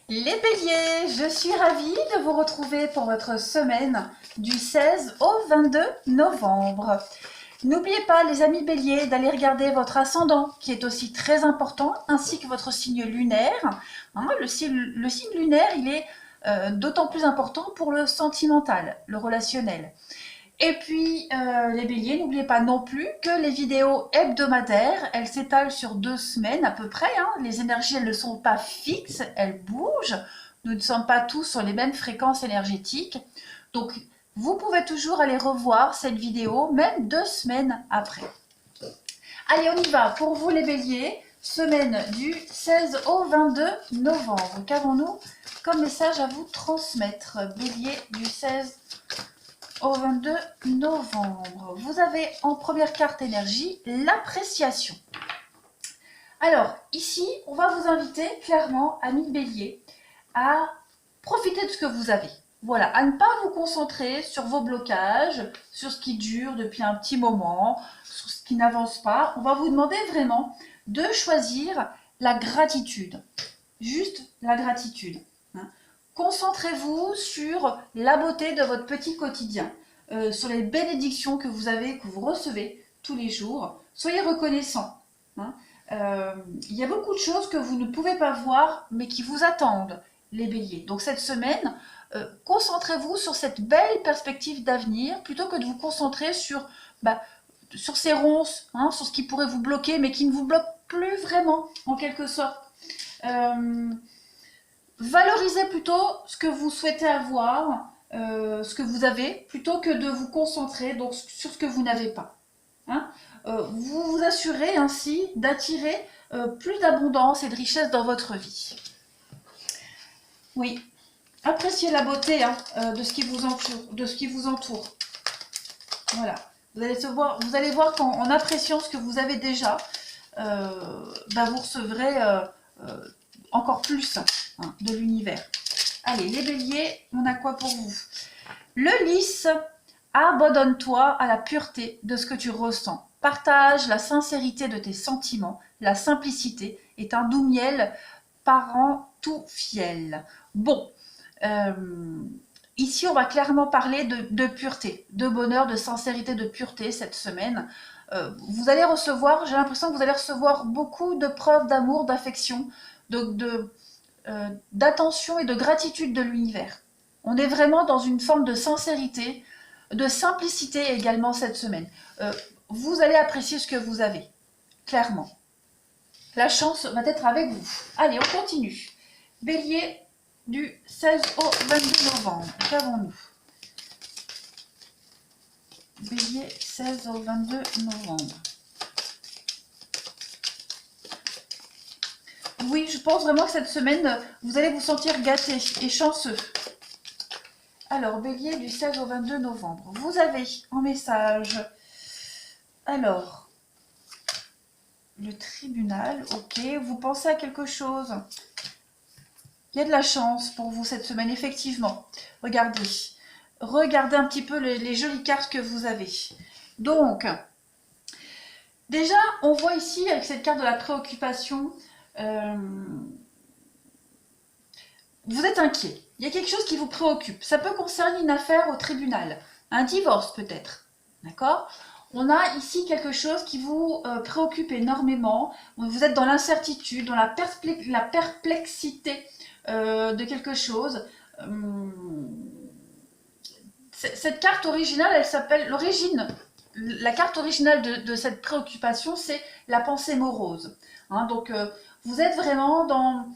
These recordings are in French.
Les béliers, je suis ravie de vous retrouver pour votre semaine du 16 au 22 novembre. N'oubliez pas, les amis béliers, d'aller regarder votre ascendant, qui est aussi très important, ainsi que votre signe lunaire. Le signe lunaire, il est d'autant plus important pour le sentimental, le relationnel. Et puis, les béliers, n'oubliez pas non plus que les vidéos hebdomadaires, elles s'étalent sur 2 semaines à peu près. Les énergies, elles ne sont pas fixes, elles bougent. Nous ne sommes pas tous sur les mêmes fréquences énergétiques. Donc, vous pouvez toujours aller revoir cette vidéo, même 2 semaines après. Allez, on y va. Pour vous, les béliers, semaine du 16 au 22 novembre. Qu'avons-nous comme message à vous transmettre, bélier, du 16 au 22 novembre. Vous avez en première carte énergie l'appréciation. Alors ici, on va vous inviter clairement, amis bélier, à profiter de ce que vous avez. Voilà, à ne pas vous concentrer sur vos blocages, sur ce qui dure depuis un petit moment, sur ce qui n'avance pas. On va vous demander vraiment de choisir la gratitude. Juste la gratitude. Concentrez-vous sur la beauté de votre petit quotidien, sur les bénédictions que vous avez, que vous recevez tous les jours. Soyez reconnaissants. Il y a beaucoup de choses que vous ne pouvez pas voir, mais qui vous attendent, les béliers. Donc cette semaine, concentrez-vous sur cette belle perspective d'avenir, plutôt que de vous concentrer sur ces ronces, sur ce qui pourrait vous bloquer, mais qui ne vous bloque plus vraiment, en quelque sorte. Valorisez plutôt ce que vous souhaitez avoir, ce que vous avez, plutôt que de vous concentrer donc, sur ce que vous n'avez pas. Vous vous assurez ainsi d'attirer plus d'abondance et de richesse dans votre vie. Oui, appréciez la beauté de ce qui vous entoure. Voilà, vous allez voir qu'en appréciant ce que vous avez déjà, vous recevrez encore plus de l'univers. Allez, les béliers, on a quoi pour vous? Le lys, abandonne-toi à la pureté de ce que tu ressens. Partage la sincérité de tes sentiments. La simplicité est un doux miel parent tout fiel. Bon, ici on va clairement parler de pureté, de bonheur, de sincérité, de pureté cette semaine. Vous allez recevoir, j'ai l'impression que vous allez recevoir beaucoup de preuves d'amour, d'affection, d'attention et de gratitude de l'univers. On est vraiment dans une forme de sincérité, de simplicité également cette semaine. Vous allez apprécier ce que vous avez, clairement. La chance va être avec vous. Allez, on continue. Bélier du 16 au 22 novembre. Qu'avons-nous? Bélier 16 au 22 novembre. Oui, je pense vraiment que cette semaine, vous allez vous sentir gâté et chanceux. Alors, bélier du 16 au 22 novembre. Vous avez en message, alors, le tribunal, ok. Vous pensez à quelque chose. Il y a de la chance pour vous cette semaine, effectivement. Regardez un petit peu les jolies cartes que vous avez. Donc, déjà, on voit ici, avec cette carte de la préoccupation, vous êtes inquiet. Il y a quelque chose qui vous préoccupe. Ça peut concerner une affaire au tribunal, un divorce peut-être. D'accord? On a ici quelque chose qui vous préoccupe énormément. Vous êtes dans l'incertitude, dans la perplexité de quelque chose. Cette carte originale, elle s'appelle l'origine. La carte originale de cette préoccupation, c'est la pensée morose. Donc, vous êtes vraiment dans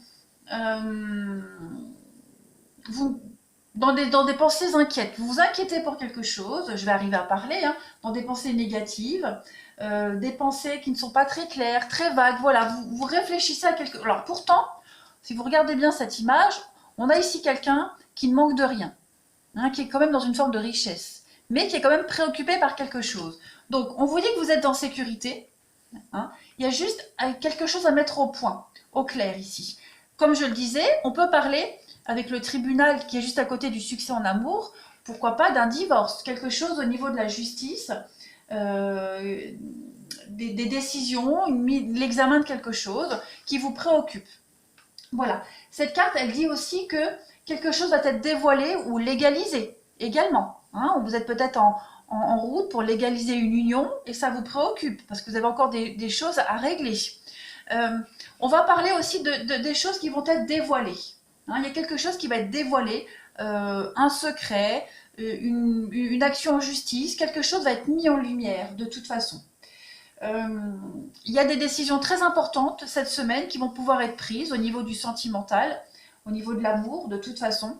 des pensées inquiètes. Vous vous inquiétez pour quelque chose, je vais arriver à parler, dans des pensées négatives, des pensées qui ne sont pas très claires, très vagues. Voilà, vous réfléchissez à quelque chose. Alors pourtant, si vous regardez bien cette image, on a ici quelqu'un qui ne manque de rien, qui est quand même dans une forme de richesse, mais qui est quand même préoccupé par quelque chose. Donc, on vous dit que vous êtes en sécurité. Il y a juste quelque chose à mettre au point, au clair ici. Comme je le disais, on peut parler avec le tribunal qui est juste à côté du succès en amour, pourquoi pas d'un divorce, quelque chose au niveau de la justice, des décisions, l'examen de quelque chose qui vous préoccupe. Voilà. Cette carte, elle dit aussi que quelque chose va être dévoilé ou légalisé également. Hein. Vous êtes peut-être en route pour légaliser une union et ça vous préoccupe parce que vous avez encore des choses à régler. On va parler aussi des choses qui vont être dévoilées. Hein, il y a quelque chose qui va être dévoilé, un secret, une action en justice, quelque chose va être mis en lumière de toute façon. Il y a des décisions très importantes cette semaine qui vont pouvoir être prises au niveau du sentimental, au niveau de l'amour, de toute façon.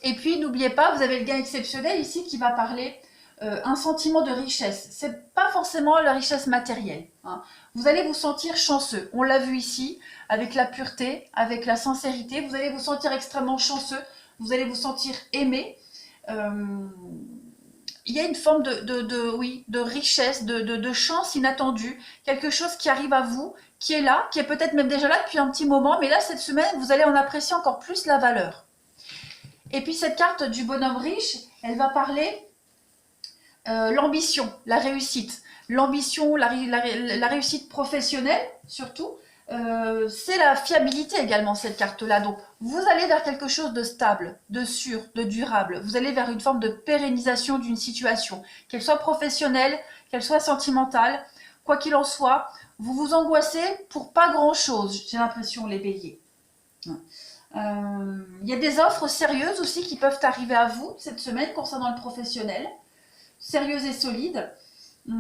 Et puis, n'oubliez pas, vous avez le gain exceptionnel ici qui va parler un sentiment de richesse. C'est pas forcément la richesse matérielle. Hein. Vous allez vous sentir chanceux. On l'a vu ici, avec la pureté, avec la sincérité. Vous allez vous sentir extrêmement chanceux. Vous allez vous sentir aimé. Il y a une forme de richesse, de chance inattendue, quelque chose qui arrive à vous, qui est là, qui est peut-être même déjà là depuis un petit moment, mais là, cette semaine, vous allez en apprécier encore plus la valeur. Et puis cette carte du bonhomme riche, elle va parler l'ambition, la réussite. L'ambition, la réussite professionnelle, surtout, c'est la fiabilité également, cette carte-là. Donc, vous allez vers quelque chose de stable, de sûr, de durable. Vous allez vers une forme de pérennisation d'une situation, qu'elle soit professionnelle, qu'elle soit sentimentale. Quoi qu'il en soit, vous vous angoissez pour pas grand-chose, j'ai l'impression, les béliers. Il y a des offres sérieuses aussi qui peuvent arriver à vous cette semaine concernant le professionnel. Sérieuses et solides. Il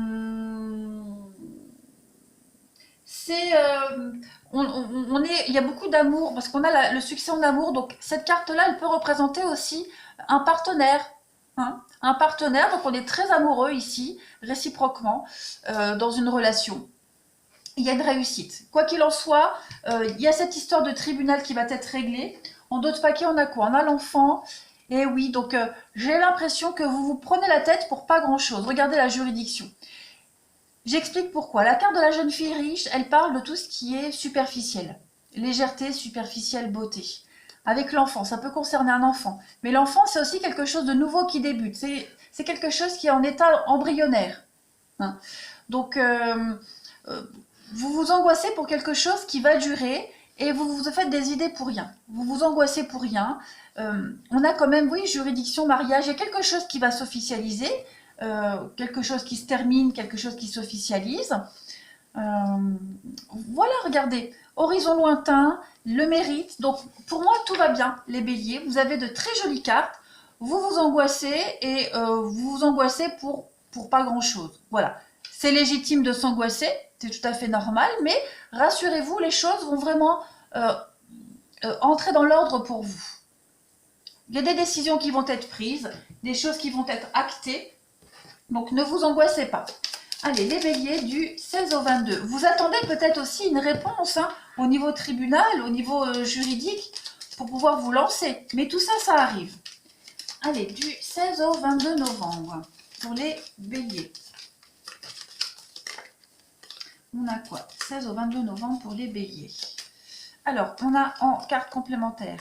y a beaucoup d'amour parce qu'on a le succès en amour. Donc cette carte-là, elle peut représenter aussi un partenaire. Hein, un partenaire, donc on est très amoureux ici, réciproquement, dans une relation. Il y a une réussite. Quoi qu'il en soit, il y a cette histoire de tribunal qui va être réglée. En d'autres paquets, on a quoi? On a l'enfant. Et oui, donc j'ai l'impression que vous vous prenez la tête pour pas grand-chose. Regardez la juridiction. J'explique pourquoi. La carte de la jeune fille riche, elle parle de tout ce qui est superficiel. Légèreté, superficielle, beauté. Avec l'enfant, ça peut concerner un enfant. Mais l'enfant, c'est aussi quelque chose de nouveau qui débute. C'est quelque chose qui est en état embryonnaire. Hein. Donc, vous vous angoissez pour quelque chose qui va durer et vous vous faites des idées pour rien. Vous vous angoissez pour rien. On a quand même, oui, juridiction, mariage. Il y a quelque chose qui va s'officialiser. Quelque chose qui se termine, quelque chose qui s'officialise. Voilà, regardez, horizon lointain, le mérite. Donc, pour moi, tout va bien, les béliers. Vous avez de très jolies cartes. Vous vous angoissez et vous vous angoissez pour pas grand-chose. Voilà, c'est légitime de s'angoisser, c'est tout à fait normal, mais rassurez-vous, les choses vont vraiment entrer dans l'ordre pour vous. Il y a des décisions qui vont être prises, des choses qui vont être actées. Donc, ne vous angoissez pas. Allez, les béliers du 16 au 22. Vous attendez peut-être aussi une réponse au niveau tribunal, au niveau juridique, pour pouvoir vous lancer. Mais tout ça, ça arrive. Allez, du 16 au 22 novembre, pour les béliers. On a quoi? 16 au 22 novembre pour les béliers. Alors, on a en carte complémentaire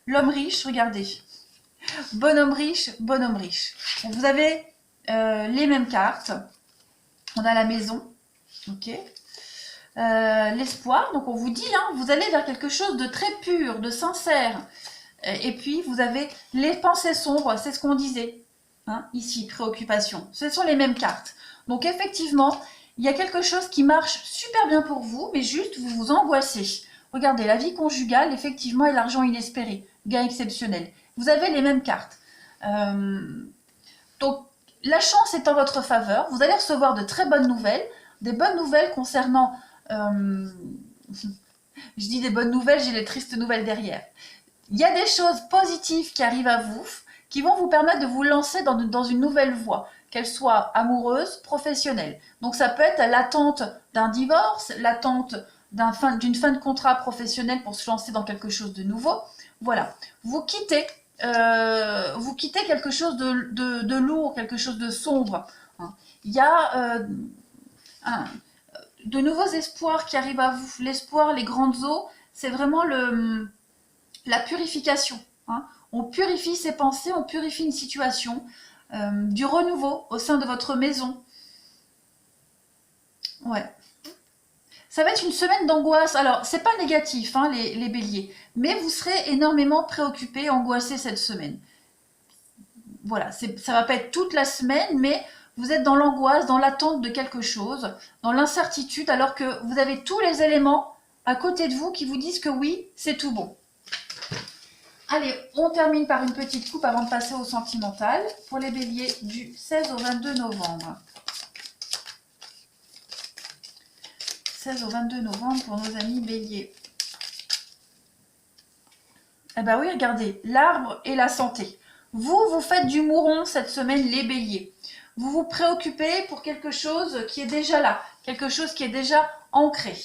l'homme riche, regardez. Bonhomme riche, bonhomme riche. Donc, vous avez les mêmes cartes. On a la maison, ok. L'espoir, donc on vous dit, vous allez vers quelque chose de très pur, de sincère. Et puis vous avez les pensées sombres, c'est ce qu'on disait. Ici, préoccupation. Ce sont les mêmes cartes. Donc effectivement, il y a quelque chose qui marche super bien pour vous, mais juste vous vous angoissez. Regardez, la vie conjugale, effectivement, et l'argent inespéré, gain exceptionnel. Vous avez les mêmes cartes. Donc, la chance est en votre faveur. Vous allez recevoir de très bonnes nouvelles. Des bonnes nouvelles concernant... je dis des bonnes nouvelles, j'ai les tristes nouvelles derrière. Il y a des choses positives qui arrivent à vous, qui vont vous permettre de vous lancer dans une nouvelle voie, qu'elle soit amoureuse, professionnelle. Donc ça peut être l'attente d'un divorce, l'attente d'une fin de contrat professionnel pour se lancer dans quelque chose de nouveau. Voilà, vous quittez quelque chose de lourd, quelque chose de sombre. Il y a de nouveaux espoirs qui arrivent à vous. L'espoir, les grandes eaux, c'est vraiment la purification. On purifie ses pensées, on purifie une situation, du renouveau au sein de votre maison. Ouais. Ça va être une semaine d'angoisse. Alors, c'est pas négatif, hein, les béliers, mais vous serez énormément préoccupés, angoissés cette semaine. Voilà, ça va pas être toute la semaine, mais vous êtes dans l'angoisse, dans l'attente de quelque chose, dans l'incertitude, alors que vous avez tous les éléments à côté de vous qui vous disent que oui, c'est tout bon. Allez, on termine par une petite coupe avant de passer au sentimental pour les béliers du 16 au 22 novembre. 16 au 22 novembre pour nos amis béliers. Eh ben oui, regardez, l'arbre et la santé. Vous faites du mouron cette semaine, les béliers. Vous vous préoccupez pour quelque chose qui est déjà là, quelque chose qui est déjà ancré.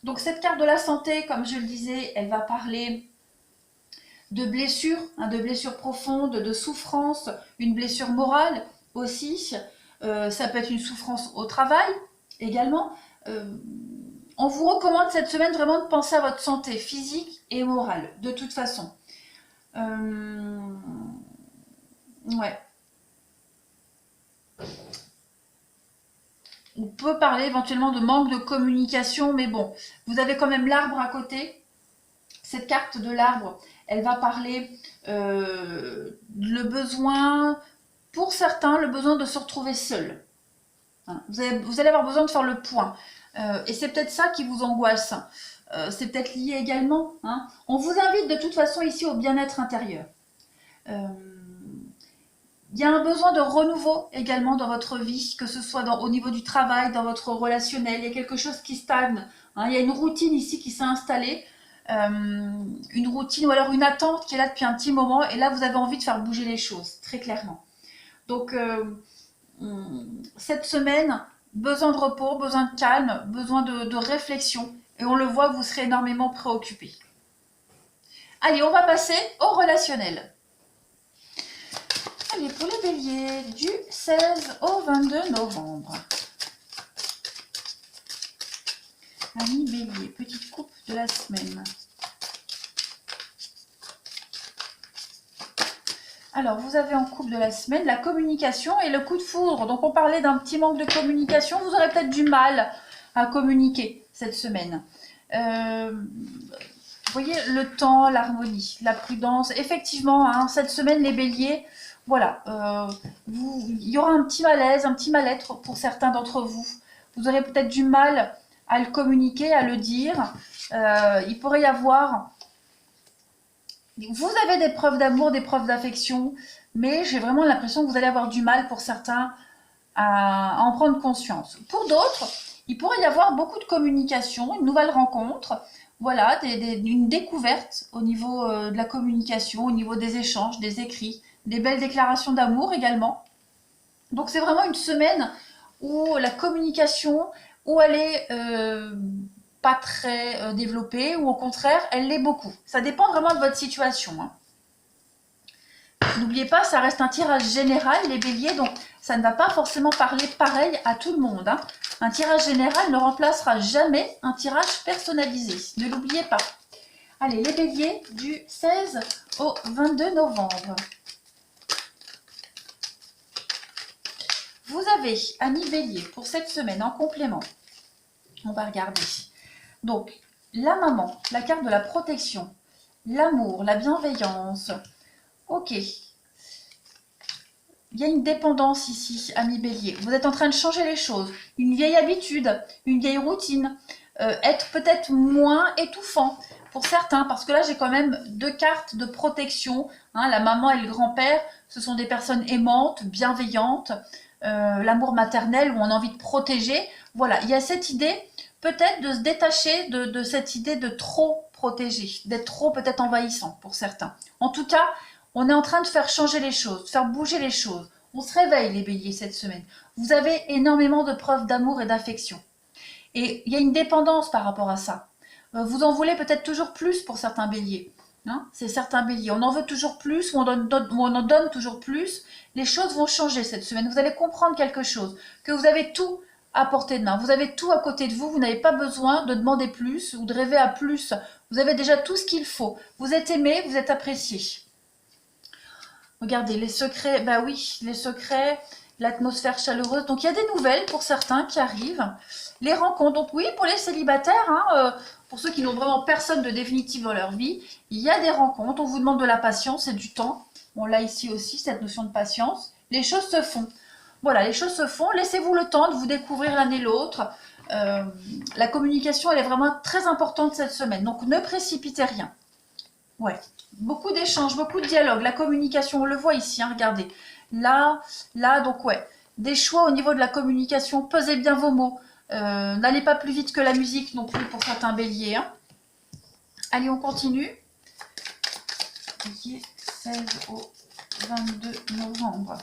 Donc cette carte de la santé, comme je le disais, elle va parler de blessures, hein, de blessures profondes, de souffrances, une blessure morale aussi. Ça peut être une souffrance au travail également. On vous recommande cette semaine vraiment de penser à votre santé physique et morale, de toute façon. Ouais. On peut parler éventuellement de manque de communication, mais bon, vous avez quand même l'arbre à côté. Cette carte de l'arbre, elle va parler le besoin, pour certains, le besoin de se retrouver seul. Hein, vous allez avoir besoin de faire le point. Et c'est peut-être ça qui vous angoisse. C'est peut-être lié également. Hein. On vous invite de toute façon ici au bien-être intérieur. Il y a un besoin de renouveau également dans votre vie, que ce soit au niveau du travail, dans votre relationnel. Il y a quelque chose qui stagne. Hein. Il y a une routine ici qui s'est installée. Une routine ou alors une attente qui est là depuis un petit moment. Et là, vous avez envie de faire bouger les choses, très clairement. Donc, cette semaine, besoin de repos, besoin de calme, besoin de réflexion. Et on le voit, vous serez énormément préoccupés. Allez, on va passer au relationnel. Allez, pour les béliers, du 16 au 22 novembre. Amis bélier, petite coupe de la semaine. Alors, vous avez en coupe de la semaine la communication et le coup de foudre. Donc, on parlait d'un petit manque de communication. Vous aurez peut-être du mal à communiquer cette semaine. Vous voyez, le temps, l'harmonie, la prudence. Effectivement, hein, cette semaine, les béliers, voilà, il y aura un petit malaise, un petit mal-être pour certains d'entre vous. Vous aurez peut-être du mal à le communiquer, à le dire. Il pourrait y avoir... Vous avez des preuves d'amour, des preuves d'affection, mais j'ai vraiment l'impression que vous allez avoir du mal pour certains à en prendre conscience. Pour d'autres, il pourrait y avoir beaucoup de communication, une nouvelle rencontre, voilà, une découverte au niveau de la communication, au niveau des échanges, des écrits, des belles déclarations d'amour également. Donc c'est vraiment une semaine où la communication, où elle est pas très développée, ou au contraire, elle l'est beaucoup. Ça dépend vraiment de votre situation. Hein. N'oubliez pas, ça reste un tirage général, les béliers, donc ça ne va pas forcément parler pareil à tout le monde. Hein. Un tirage général ne remplacera jamais un tirage personnalisé. Ne l'oubliez pas. Allez, les béliers du 16 au 22 novembre. Vous avez, amis béliers, pour cette semaine en complément, on va regarder. Donc, la maman, la carte de la protection, l'amour, la bienveillance. Ok. Il y a une dépendance ici, amis bélier. Vous êtes en train de changer les choses. Une vieille habitude, une vieille routine. Être peut-être moins étouffant pour certains. Parce que là, j'ai quand même deux cartes de protection. Hein, la maman et le grand-père, ce sont des personnes aimantes, bienveillantes. L'amour maternel où on a envie de protéger. Voilà, il y a cette idée peut-être de se détacher de cette idée de trop protéger, d'être trop peut-être envahissant pour certains. En tout cas, on est en train de faire changer les choses, de faire bouger les choses. On se réveille les béliers cette semaine. Vous avez énormément de preuves d'amour et d'affection. Et il y a une dépendance par rapport à ça. Vous en voulez peut-être toujours plus pour certains béliers. Hein, c'est certains béliers. On en veut toujours plus ou on en donne toujours plus. Les choses vont changer cette semaine. Vous allez comprendre quelque chose, que vous avez tout à portée de main. Vous avez tout à côté de vous. Vous n'avez pas besoin de demander plus ou de rêver à plus. Vous avez déjà tout ce qu'il faut. Vous êtes aimé, vous êtes apprécié. Regardez, les secrets, bah oui, les secrets, l'atmosphère chaleureuse. Donc il y a des nouvelles pour certains qui arrivent. Les rencontres, donc oui, pour les célibataires, hein, pour ceux qui n'ont vraiment personne de définitif dans leur vie, il y a des rencontres, on vous demande de la patience et du temps. On l'a ici aussi, cette notion de patience. Les choses se font. Voilà, les choses se font. Laissez-vous le temps de vous découvrir l'un et l'autre. La communication, elle est vraiment très importante cette semaine. Donc, ne précipitez rien. Ouais, beaucoup d'échanges, beaucoup de dialogues. La communication, on le voit ici, hein, regardez. Là, donc ouais. Des choix au niveau de la communication. Pesez bien vos mots. N'allez pas plus vite que la musique non plus pour certains béliers. Hein. Allez, on continue. Bélier, 16 au 22 novembre.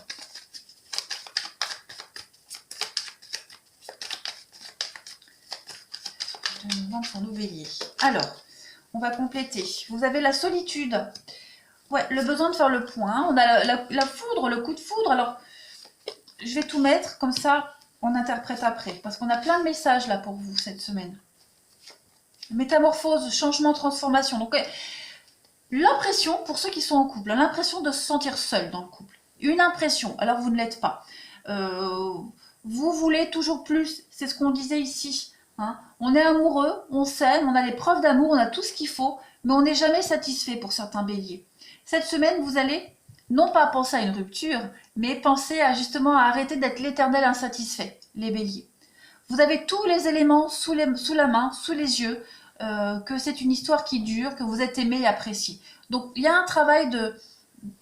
Novembre pour nos béliers. Alors, on va compléter. Vous avez la solitude. Ouais, le besoin de faire le point. On a la foudre, le coup de foudre. Alors, je vais tout mettre comme ça, on interprète après. Parce qu'on a plein de messages là pour vous cette semaine. Métamorphose, changement, transformation. Donc, l'impression, pour ceux qui sont en couple, l'impression de se sentir seul dans le couple. Une impression, alors vous ne l'êtes pas. Vous voulez toujours plus, c'est ce qu'on disait ici. Hein. On est amoureux, on s'aime, on a les preuves d'amour, on a tout ce qu'il faut, mais on n'est jamais satisfait pour certains béliers. Cette semaine, vous allez non pas penser à une rupture, mais penser à justement à arrêter d'être l'éternel insatisfait, les béliers. Vous avez tous les éléments sous la main, sous les yeux, que c'est une histoire qui dure, que vous êtes aimé et apprécié. Donc il y a un travail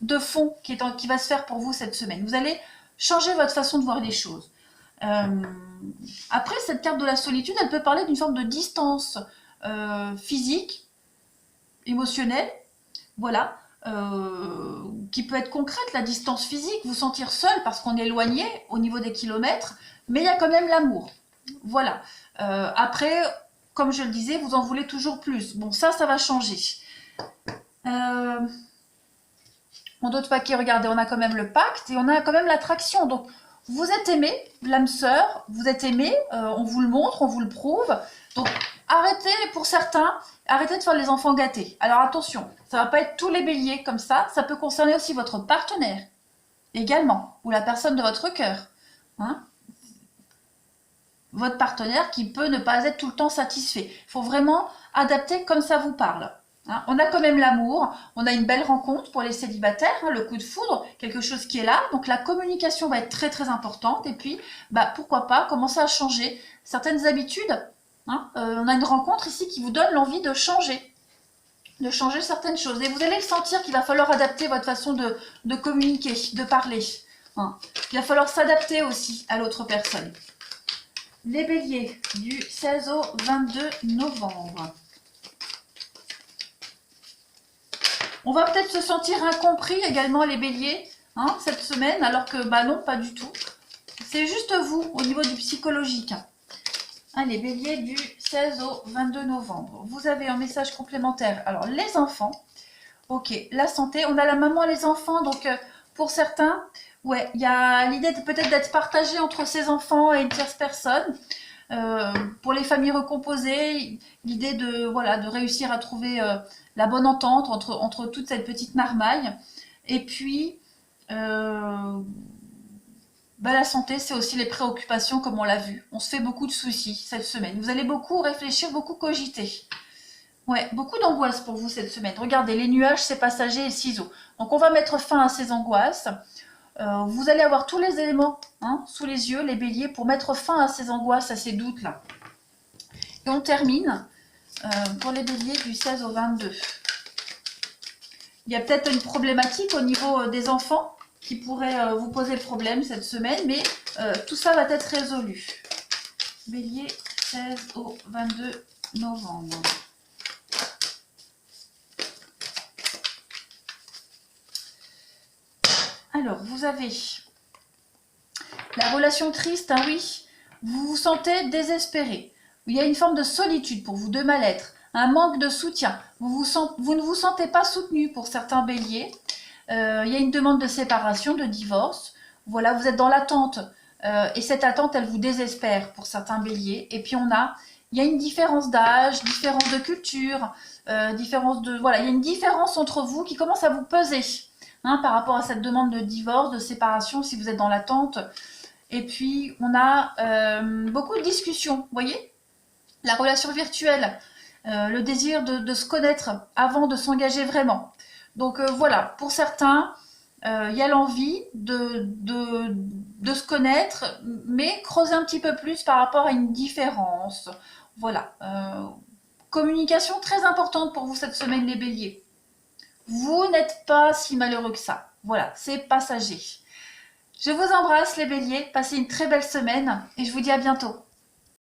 de fond qui va se faire pour vous cette semaine. Vous allez changer votre façon de voir les choses. Après, cette carte de la solitude, elle peut parler d'une forme de distance physique, émotionnelle, voilà, qui peut être concrète, la distance physique, vous sentir seul parce qu'on est éloigné au niveau des kilomètres, mais il y a quand même l'amour. Voilà. Après, comme je le disais, vous en voulez toujours plus. Bon, ça va changer. En d'autres paquets, regardez, on a quand même le pacte et on a quand même l'attraction. Donc, vous êtes aimé, l'âme sœur, vous êtes aimé, on vous le montre, on vous le prouve. Donc, arrêtez, pour certains, arrêtez de faire les enfants gâtés. Alors, attention, ça ne va pas être tous les béliers comme ça peut concerner aussi votre partenaire, également, ou la personne de votre cœur. Hein, votre partenaire qui peut ne pas être tout le temps satisfait. Il faut vraiment adapter comme ça vous parle. Hein, on a quand même l'amour, on a une belle rencontre pour les célibataires, hein, le coup de foudre, quelque chose qui est là. Donc la communication va être très très importante. Et puis, pourquoi pas commencer à changer certaines habitudes. Hein, on a une rencontre ici qui vous donne l'envie de changer certaines choses. Et vous allez le sentir qu'il va falloir adapter votre façon de communiquer, de parler. Hein. Il va falloir s'adapter aussi à l'autre personne. Les béliers, du 16 au 22 novembre. On va peut-être se sentir incompris également, les béliers, hein, cette semaine, alors que non, pas du tout. C'est juste vous, au niveau du psychologique. Allez, béliers, du 16 au 22 novembre. Vous avez un message complémentaire. Alors, les enfants. Ok, la santé. On a la maman et les enfants. Donc, pour certains, ouais, il y a l'idée peut-être d'être partagé entre ses enfants et une tierce personne. Pour les familles recomposées, l'idée de réussir à trouver la bonne entente entre toute cette petite marmaille. Et puis, la santé, c'est aussi les préoccupations, comme on l'a vu. On se fait beaucoup de soucis cette semaine. Vous allez beaucoup réfléchir, beaucoup cogiter. Ouais, beaucoup d'angoisse pour vous cette semaine. Regardez, les nuages, c'est passager et ciseaux. Donc, on va mettre fin à ces angoisses. Vous allez avoir tous les éléments sous les yeux, les béliers, pour mettre fin à ces angoisses, à ces doutes-là. Et on termine pour les béliers du 16 au 22. Il y a peut-être une problématique au niveau des enfants qui pourrait vous poser le problème cette semaine, mais tout ça va être résolu. Bélier, 16 au 22 novembre. Alors, vous avez la relation triste, hein, oui. Vous vous sentez désespéré. Il y a une forme de solitude pour vous, de mal-être, un manque de soutien. Vous ne vous sentez pas soutenu pour certains béliers. Il y a une demande de séparation, de divorce. Voilà, vous êtes dans l'attente. Et cette attente, elle vous désespère pour certains béliers. Et puis il y a une différence d'âge, différence de culture, il y a une différence entre vous qui commence à vous peser. hein, par rapport à cette demande de divorce, de séparation, si vous êtes dans l'attente. Et puis, on a beaucoup de discussions, vous voyez? La relation virtuelle, le désir de se connaître avant de s'engager vraiment. Donc voilà, pour certains, il y a l'envie de se connaître, mais creuser un petit peu plus par rapport à une différence. Voilà. Communication très importante pour vous cette semaine, les béliers. Vous n'êtes pas si malheureux que ça. Voilà, c'est passager. Je vous embrasse, les béliers. Passez une très belle semaine et je vous dis à bientôt.